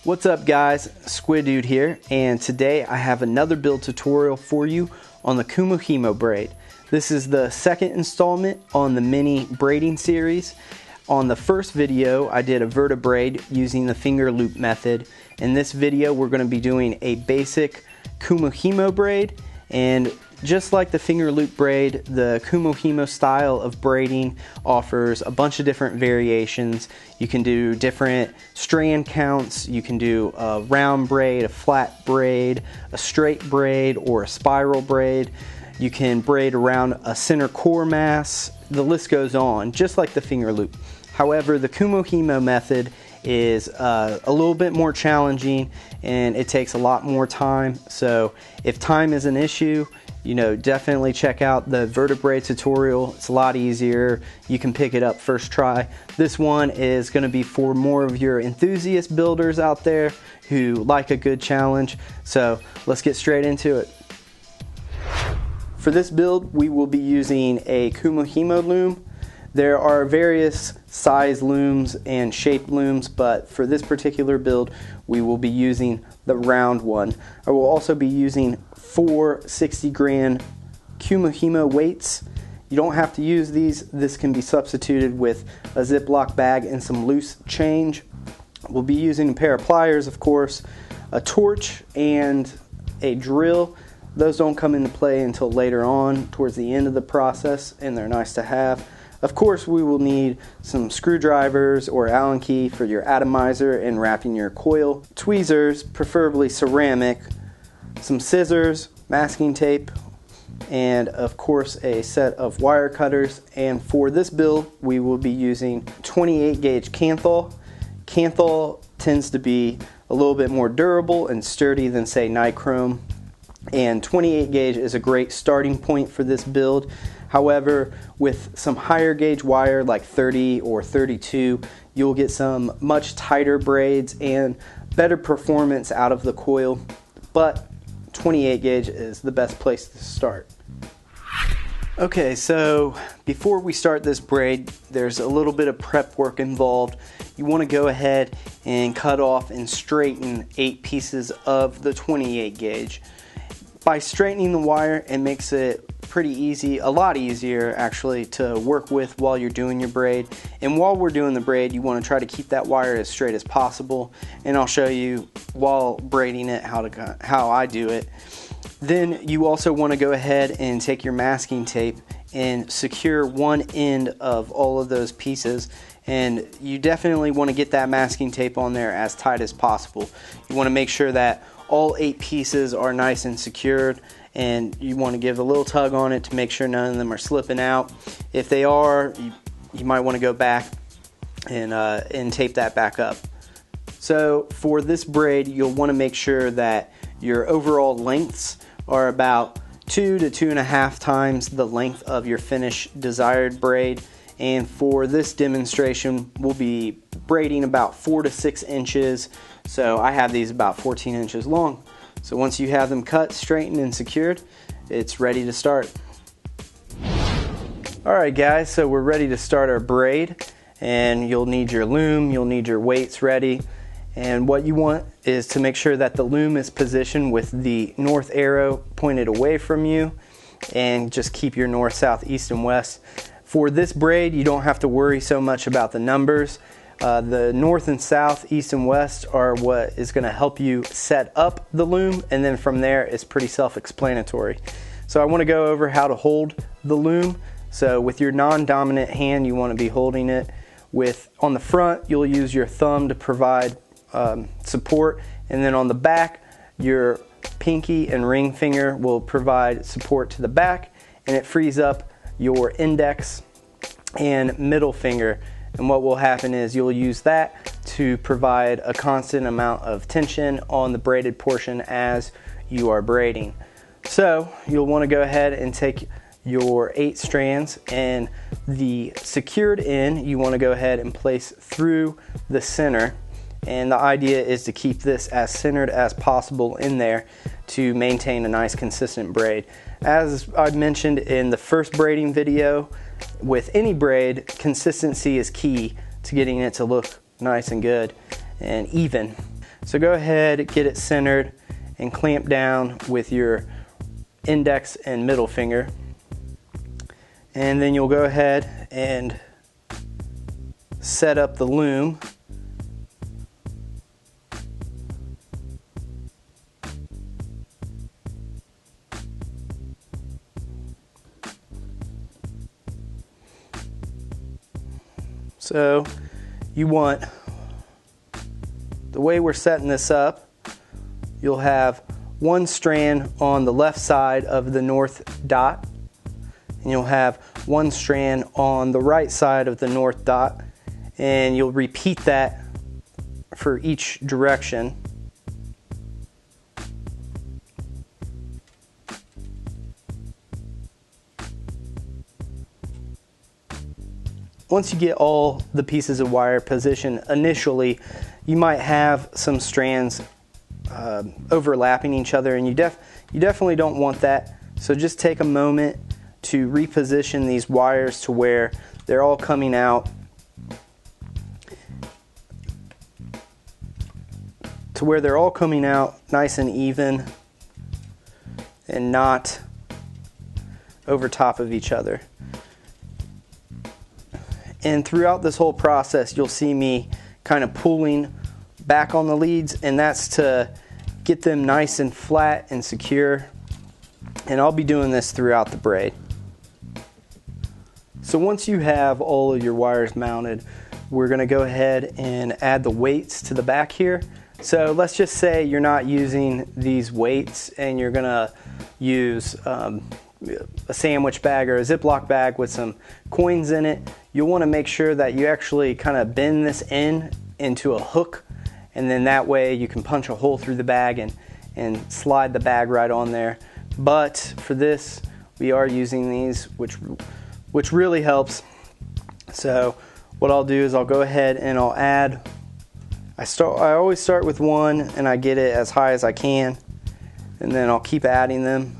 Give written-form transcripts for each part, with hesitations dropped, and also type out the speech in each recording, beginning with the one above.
What's up guys, Squid Dude here, and today I have another build tutorial for you on the Kumihimo braid. This is the second installment on the mini braiding series. On the first video I did a vertebraid using the finger loop method. In this video we're going to be doing a basic Kumihimo braid, and just like the finger loop braid, the Kumihimo style of braiding offers a bunch of different variations. You can do different strand counts, you can do a round braid, a flat braid, a straight braid, or a spiral braid. You can braid around a center core mass. The list goes on, just like the finger loop. However, the Kumihimo method is a little bit more challenging and it takes a lot more time. So if time is an issue, definitely check out the vertebraid tutorial. It's a lot easier. You can pick it up first try. This one is going to be for more of your enthusiast builders out there who like a good challenge. So let's get straight into it. For this build, we will be using a Kumihimo loom. There are various size looms and shaped looms, but for this particular build, we will be using the round one. I will also be using 4 60-gram Kumihimo weights. You don't have to use these. This can be substituted with a Ziploc bag and some loose change. We'll be using a pair of pliers, of course, a torch, and a drill. Those don't come into play until later on, towards the end of the process, and they're nice to have. Of course, we will need some screwdrivers or Allen key for your atomizer and wrapping your coil, tweezers, preferably ceramic, some scissors, masking tape, and of course a set of wire cutters. And for this build, we will be using 28 gauge Kanthal. Kanthal tends to be a little bit more durable and sturdy than, say, nichrome, and 28 gauge is a great starting point for this build. However, with some higher gauge wire like 30 or 32, you'll get some much tighter braids and better performance out of the coil, but 28 gauge is the best place to start. Okay, so before we start this braid, there's a little bit of prep work involved. You want to go ahead and cut off and straighten 8 pieces of the 28 gauge. By straightening the wire, it makes it pretty easy, a lot easier actually, to work with while you're doing your braid. And while we're doing the braid, you want to try to keep that wire as straight as possible, and I'll show you while braiding it how I do it. Then you also want to go ahead and take your masking tape and secure one end of all of those pieces, and you definitely want to get that masking tape on there as tight as possible. You want to make sure that all 8 pieces are nice and secured, and you want to give a little tug on it to make sure none of them are slipping out. If they are, you might want to go back and tape that back up. So for this braid, you'll want to make sure that your overall lengths are about 2 to 2.5 times the length of your finished desired braid. And for this demonstration, we'll be braiding about 4 to 6 inches. So I have these about 14 inches long. So once you have them cut, straightened, and secured, it's ready to start. Alright guys, so we're ready to start our braid, and you'll need your loom, you'll need your weights ready. And what you want is to make sure that the loom is positioned with the north arrow pointed away from you, and just keep your north, south, east, and west. For this braid, you don't have to worry so much about the numbers. The north and south, east and west are what is going to help you set up the loom, and then from there it's pretty self-explanatory. So I want to go over how to hold the loom. So with your non-dominant hand, you want to be holding it on the front, you'll use your thumb to provide support, and then on the back, your pinky and ring finger will provide support to the back, and it frees up your index and middle finger. And what will happen is you'll use that to provide a constant amount of tension on the braided portion as you are braiding. So you'll want to go ahead and take your 8 strands, and the secured end you want to go ahead and place through the center. And the idea is to keep this as centered as possible in there to maintain a nice consistent braid. As I mentioned in the first braiding video, with any braid, consistency is key to getting it to look nice and good and even. So go ahead, get it centered, and clamp down with your index and middle finger. And then you'll go ahead and set up the loom. So you want, the way we're setting this up, you'll have one strand on the left side of the north dot, and you'll have one strand on the right side of the north dot, and you'll repeat that for each direction. Once you get all the pieces of wire positioned initially, you might have some strands overlapping each other, and you definitely don't want that. So just take a moment to reposition these wires to where they're all coming out nice and even and not over top of each other. And throughout this whole process, you'll see me kind of pulling back on the leads, and that's to get them nice and flat and secure. And I'll be doing this throughout the braid. So once you have all of your wires mounted, we're going to go ahead and add the weights to the back here. So let's just say you're not using these weights and you're going to use a sandwich bag or a Ziploc bag with some coins in it. You'll want to make sure that you actually kind of bend this into a hook, and then that way you can punch a hole through the bag and slide the bag right on there. But for this, we are using these, which really helps. So what I'll do is I'll go ahead and I'll add, I always start with one and I get it as high as I can, and then I'll keep adding them.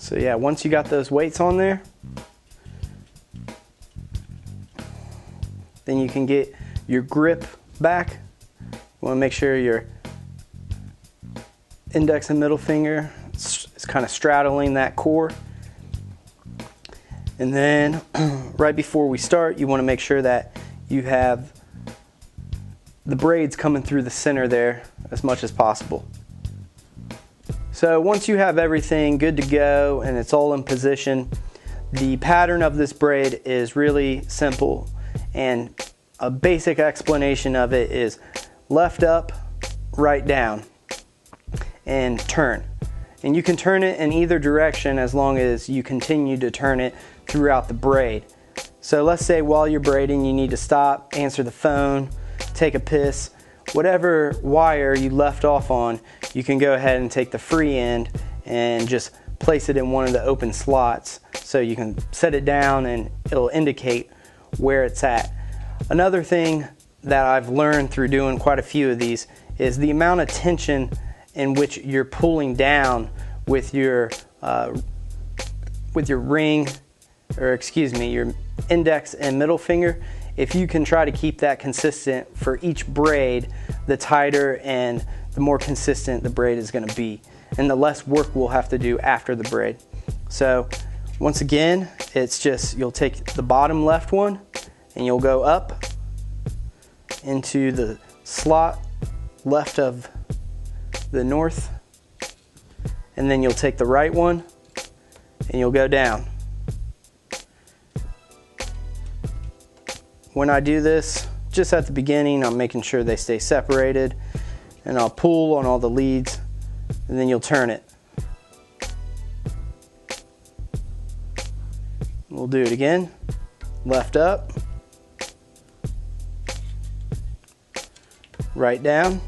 So yeah, once you got those weights on there, then you can get your grip back. You want to make sure your index and middle finger is kind of straddling that core. And then right before we start, you want to make sure that you have the braids coming through the center there as much as possible. So once you have everything good to go and it's all in position, the pattern of this braid is really simple, and a basic explanation of it is left up, right down, and turn. And you can turn it in either direction as long as you continue to turn it throughout the braid. So let's say while you're braiding you need to stop, answer the phone, take a piss. Whatever wire you left off on, you can go ahead and take the free end and just place it in one of the open slots so you can set it down and it'll indicate where it's at. Another thing that I've learned through doing quite a few of these is the amount of tension in which you're pulling down with your ring, or excuse me, your index and middle finger. If you can try to keep that consistent for each braid, the tighter and the more consistent the braid is going to be, and the less work we'll have to do after the braid. So once again, it's just, you'll take the bottom left one and you'll go up into the slot left of the north, and then you'll take the right one and you'll go down. When I do this, just at the beginning, I'm making sure they stay separated, and I'll pull on all the leads, and then you'll turn it. We'll do it again. Left up, right down,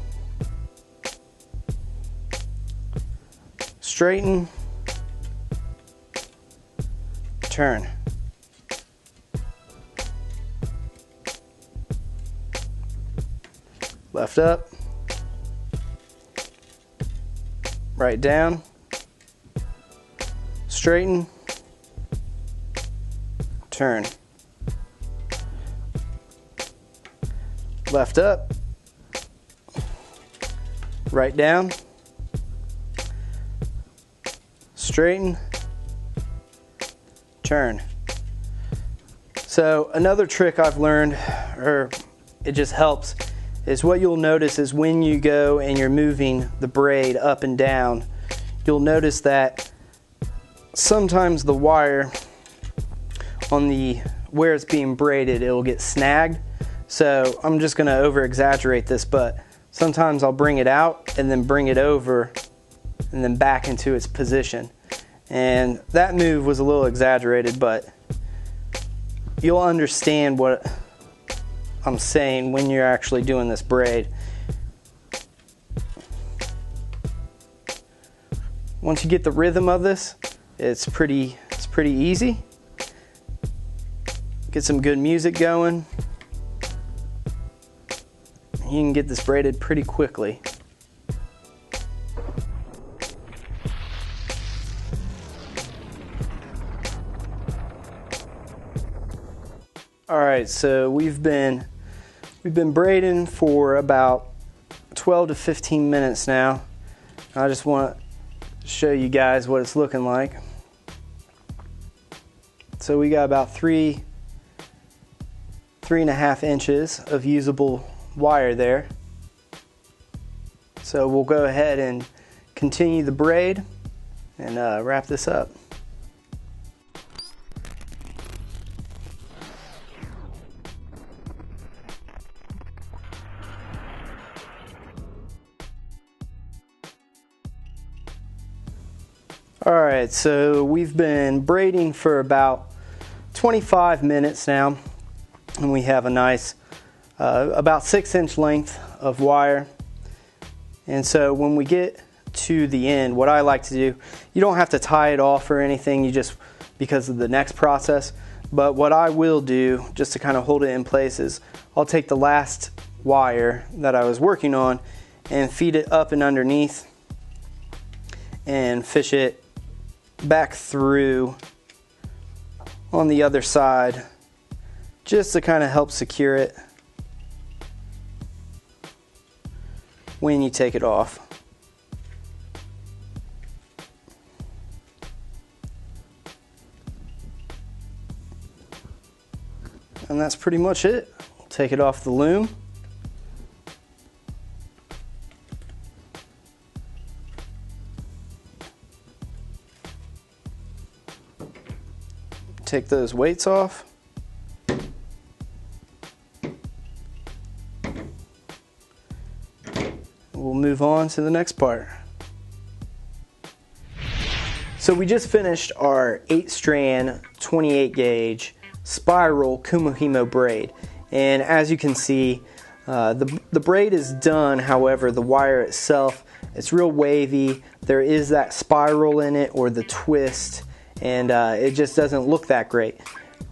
straighten, turn. Left up, right down, straighten, turn, left up, right down, straighten, turn. So another trick I've learned, or it just helps, is what you'll notice is when you go and you're moving the braid up and down, you'll notice that sometimes the wire on the where it's being braided, it'll get snagged. So I'm just gonna over exaggerate this, but sometimes I'll bring it out and then bring it over and then back into its position. And that move was a little exaggerated, but you'll understand what I'm saying when you're actually doing this braid. Once you get the rhythm of this, it's pretty easy. Get some good music going. You can get this braided pretty quickly. Alright, so we've been braiding for about 12 to 15 minutes now. I just want to show you guys what it's looking like. So we got about 3.5 inches of usable wire there. So we'll go ahead and continue the braid and wrap this up. Alright, so we've been braiding for about 25 minutes now, and we have a nice about 6-inch length of wire. And so when we get to the end, what I like to do, you don't have to tie it off or anything, you just, because of the next process, but what I will do just to kind of hold it in place is I'll take the last wire that I was working on and feed it up and underneath and fish it back through on the other side just to kind of help secure it when you take it off. And that's pretty much it. Take it off the loom. Take those weights off. We'll move on to the next part. So we just finished our 8-strand 28 gauge spiral Kumihimo braid, and as you can see, the braid is done. However, the wire itself, it's real wavy. There is that spiral in it, or the twist, and it just doesn't look that great.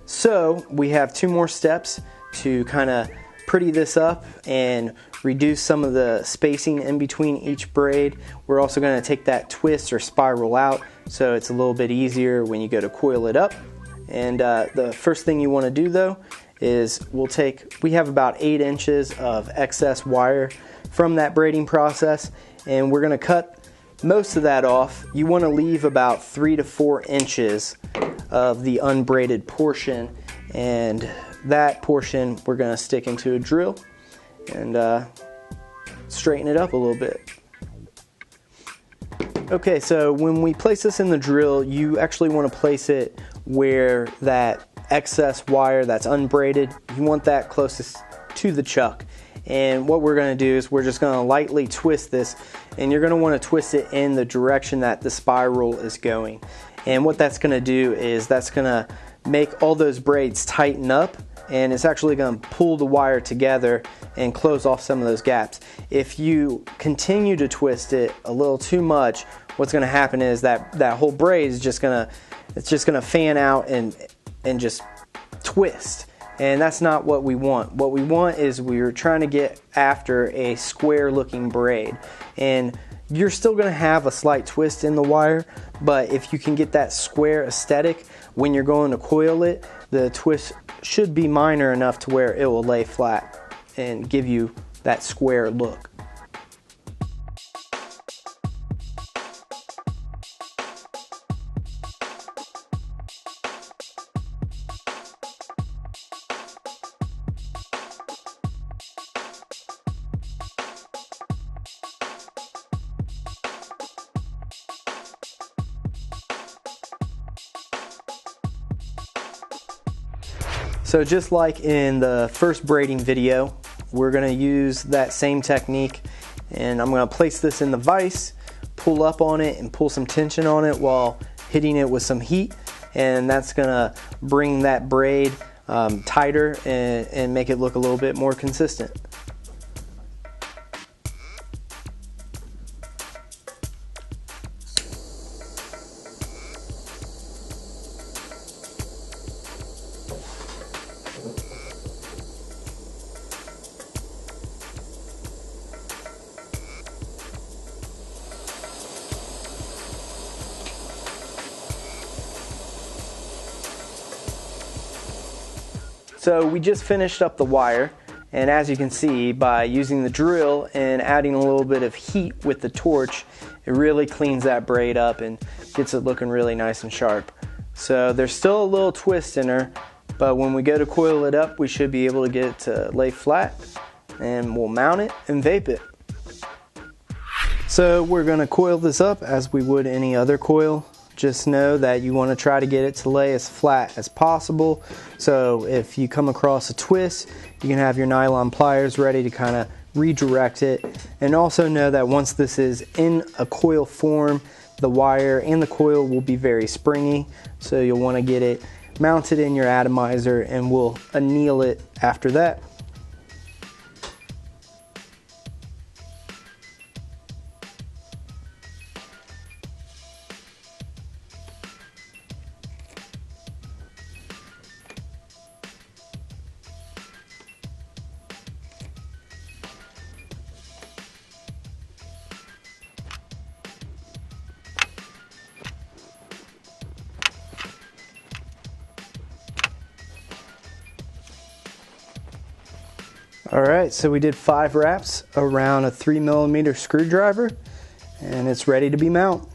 So we have 2 more steps to kind of pretty this up and reduce some of the spacing in between each braid. We're also going to take that twist or spiral out so it's a little bit easier when you go to coil it up. And the first thing you want to do though is we have about 8 inches of excess wire from that braiding process, and we're going to cut most of that off. You want to leave about 3 to 4 inches of the unbraided portion, and that portion we're going to stick into a drill and straighten it up a little bit. Okay, so when we place this in the drill, you actually want to place it where that excess wire that's unbraided, you want that closest to the chuck. And what we're going to do is we're just going to lightly twist this, and you're going to want to twist it in the direction that the spiral is going. And what that's going to do is that's going to make all those braids tighten up, and it's actually going to pull the wire together and close off some of those gaps. If you continue to twist it a little too much, what's going to happen is that whole braid is just going to fan out and just twist. And that's not what we want. What we want is we're trying to get after a square looking braid. And You're still going to have a slight twist in the wire, but if you can get that square aesthetic when you're going to coil it, the twist should be minor enough to where it will lay flat and give you that square look. So just like in the first braiding video, we're going to use that same technique, and I'm going to place this in the vise, pull up on it and pull some tension on it while hitting it with some heat, and that's going to bring that braid tighter and make it look a little bit more consistent. So we just finished up the wire, and as you can see, by using the drill and adding a little bit of heat with the torch, it really cleans that braid up and gets it looking really nice and sharp. So there's still a little twist in her, but when we go to coil it up, we should be able to get it to lay flat, and we'll mount it and vape it. So we're going to coil this up as we would any other coil. Just know that you want to try to get it to lay as flat as possible. So if you come across a twist, you can have your nylon pliers ready to kind of redirect it. And also know that once this is in a coil form, the wire and the coil will be very springy. So you'll want to get it mounted in your atomizer, and we'll anneal it after that. Alright, so we did 5 wraps around a 3mm screwdriver, and it's ready to be mounted.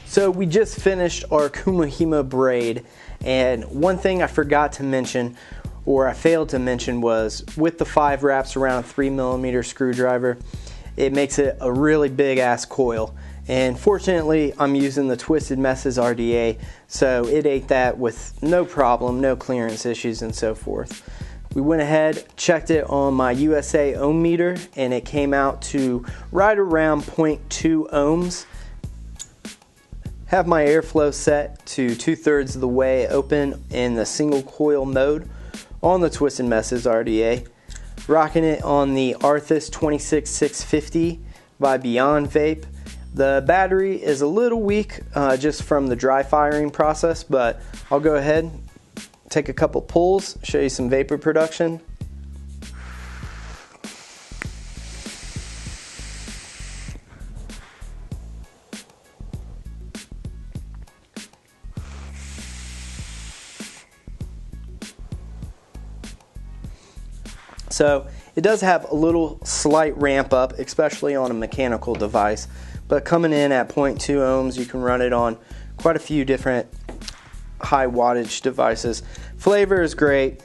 So we just finished our Kumihimo braid, and one thing I forgot to mention, or I failed to mention, was with the 5 wraps around a 3mm screwdriver, it makes it a really big ass coil. And fortunately, I'm using the twisted Messes RDA, so it ate that with no problem, no clearance issues and so forth. We went ahead, checked it on my USA Ohm Meter, and it came out to right around 0.2 ohms. Have my airflow set to 2/3 of the way open in the single coil mode on the Twisted Messes RDA. Rocking it on the Arthas 26650 by Beyond Vape. The battery is a little weak just from the dry firing process, but I'll go ahead, take a couple pulls, show you some vapor production. So it does have a little slight ramp up, especially on a mechanical device, but coming in at 0.2 ohms, you can run it on quite a few different high wattage devices. Flavor is great.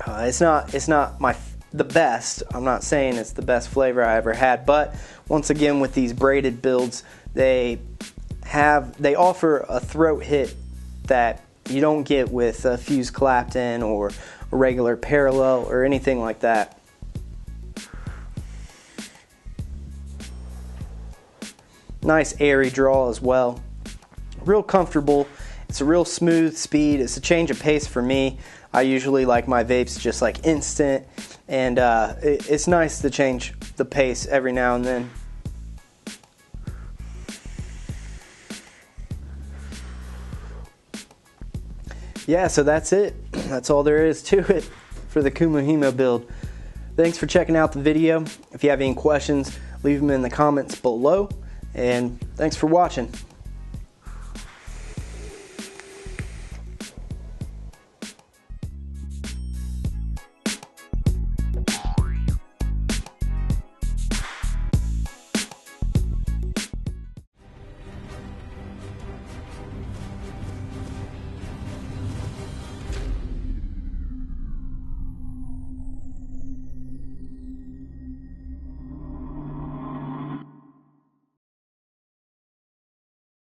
It's not the best. I'm not saying it's the best flavor I ever had, but once again, with these braided builds, they offer a throat hit that you don't get with a Fuse Clapton or a regular Parallel or anything like that. Nice airy draw as well. Real comfortable. It's a real smooth speed. It's a change of pace for me. I usually like my vapes just like instant, and it's nice to change the pace every now and then. Yeah, so that's it. That's all there is to it for the Kumihimo build. Thanks for checking out the video. If you have any questions, leave them in the comments below, and thanks for watching.